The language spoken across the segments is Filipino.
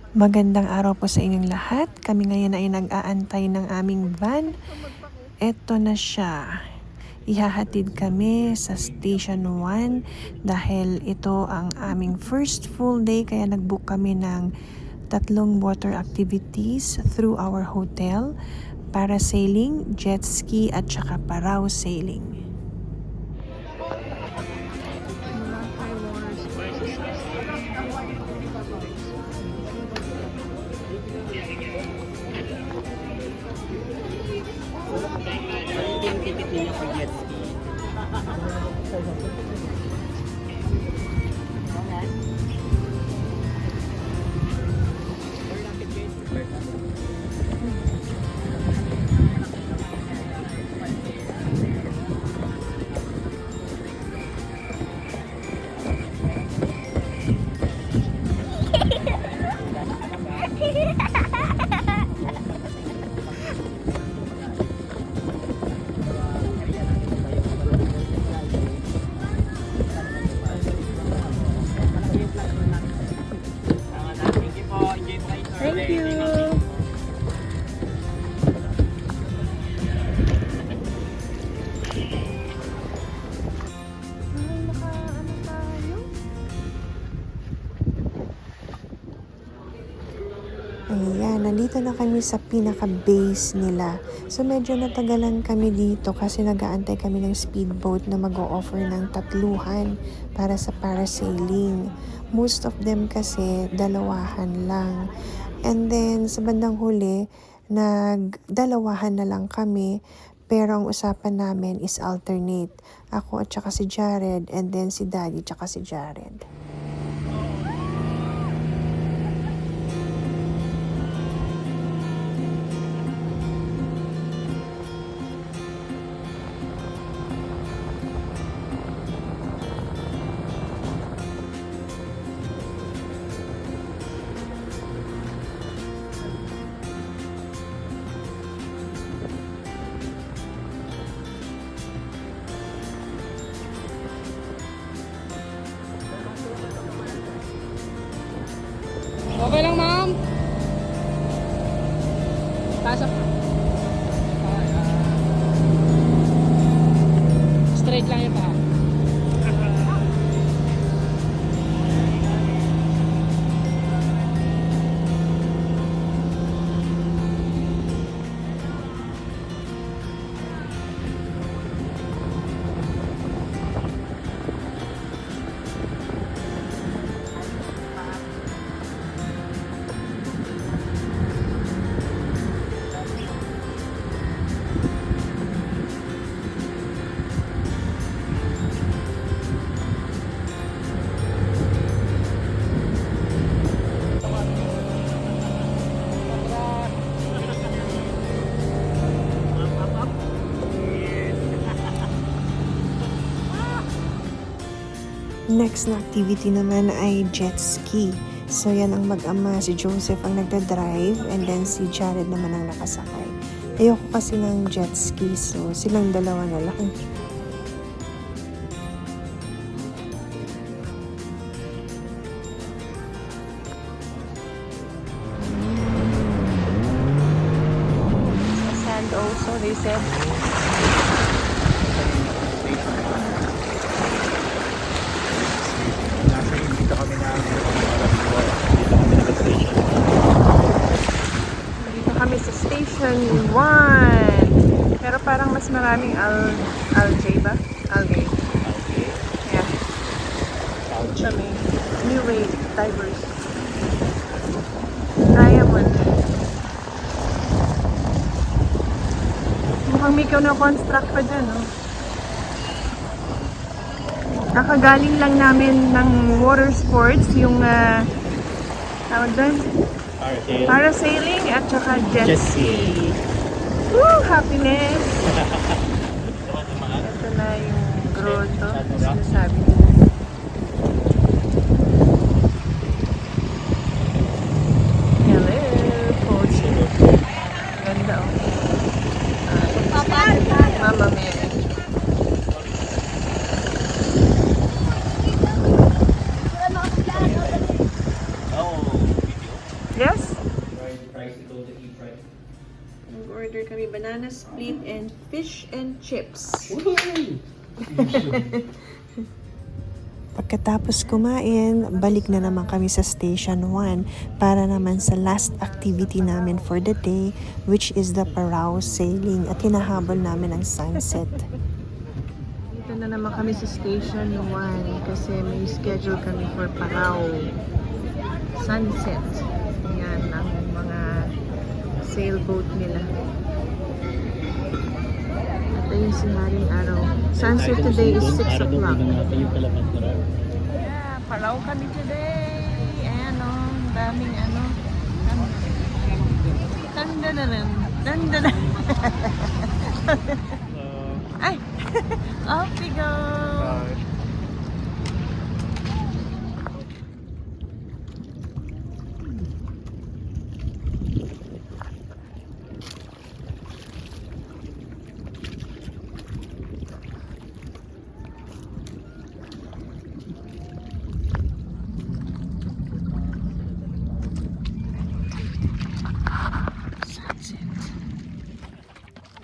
Magandang araw po sa inyong lahat. Kami ngayon ay nag-aantay ng aming van. Eto na siya. Ihahatid kami sa Station 1 dahil ito ang aming first full day kaya nag-book kami ng 3 water activities through our hotel. Parasailing, jet ski at saka paraw sailing. Yung ticket ninyo for jet ski. Thank you. Ayan, nandito na kami sa pinaka-base nila. So medyo natagalan kami dito kasi nag-aantay kami ng speedboat na mag-o-offer ng 3 para sa parasailing. Most of them kasi 2 lang. And then sa bandang huli, nag-2 na lang kami. Pero ang usapan namin is alternate. Ako at saka si Jared and then si Daddy at saka si Jared. Okay lang, ma'am. Pasok. Straight lang yung paa. Next na activity naman ay jet ski. So yan ang mag-ama, si Joseph ang nagda-drive and then si Jared naman ang nakasakay. Ayoko kasi ng jet ski so silang 2 na lang. Sand also, they said. Dito kami sa Station 1. Pero parang mas maraming algae ba? Algae. Yeah. Kami. New Wave Divers. Diamond. Mukhang may construct pa dyan, no? Nakagaling lang namin ng water sports, yung tawag doon? Parasailing at saka jet ski. Woo! Happiness! Ito na yung grotto. Sinasabi nila. Hello! Pochi. Ganda, oh. Mama Mary. Yes? Tricycle to eat right. Nag-order kami banana split and fish and chips. Pagkatapos kumain, balik na naman kami sa Station 1 para naman sa last activity namin for the day, which is the Parao sailing at hinahabol namin ang sunset. Dito na naman kami sa Station 1 kasi may schedule kami for Parao sunset. Yan ang mga sailboat nila. At ayun si Haring Araw. Sunset today is 6 o'clock. Yeah, Parao kami today. Ayan o, daming ano. Tandananan. Tandananan. Ay! Off we go!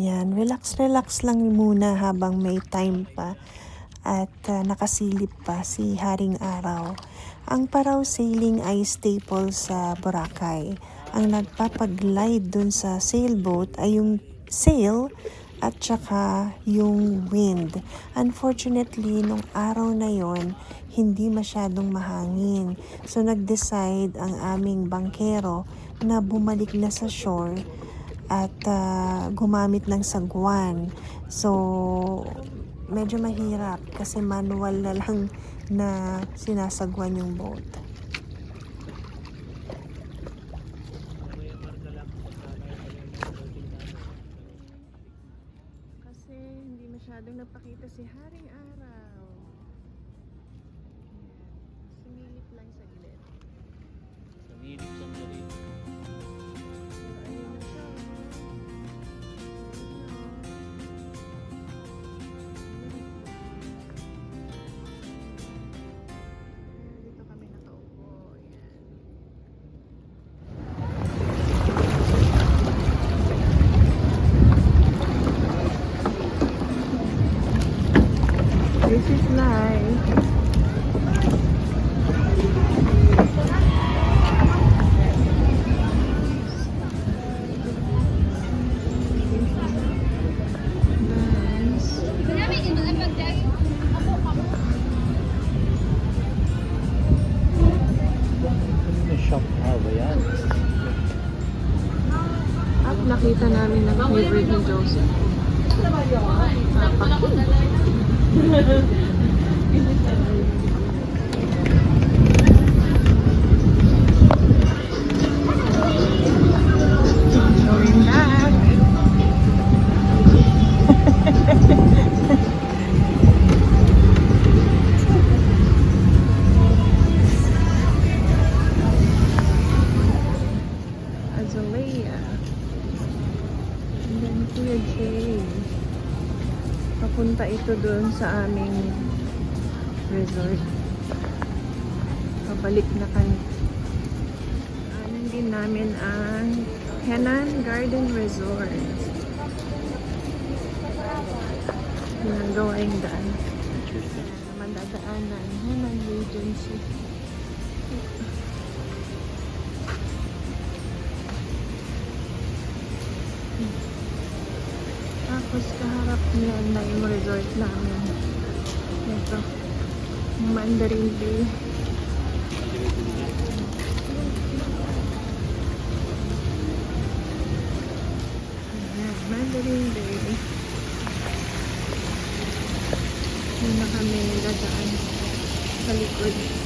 Yan, relax lang muna habang may time pa at nakasilip pa si Haring Araw. Ang Parao sailing ay staple sa Boracay. Ang nagpapaglide dun sa sailboat ay yung sail at saka yung wind. Unfortunately, nung araw na yon, hindi masyadong mahangin. So nag-decide ang aming bangkero na bumalik na sa shore at gumamit ng sagwan. So, medyo mahirap kasi manual na lang na sinasagwan yung boat. Kasi hindi masyadong napakita si Haring Araw. Sumilip lang sa gilid. Sumilip sandali. Ayun na siya. Dito kami nakaupo. Ayan. This is life. Shop ba yan? At nakita namin ang favorite ni Joseph. Going back. Azalea. And then Kuya Jay. Papunta ito doon sa aming resort. Pabalik na kami. Anan din namin ang Henan Garden Resort. Yan ang gawaing daan. Naman dadaanan. Henan Regency. Tapos kaharap niyan na yung resort namin. Ito. Mandarin Bay. Ayan, Mandarin Bay. Yun na kami dadaan sa likod.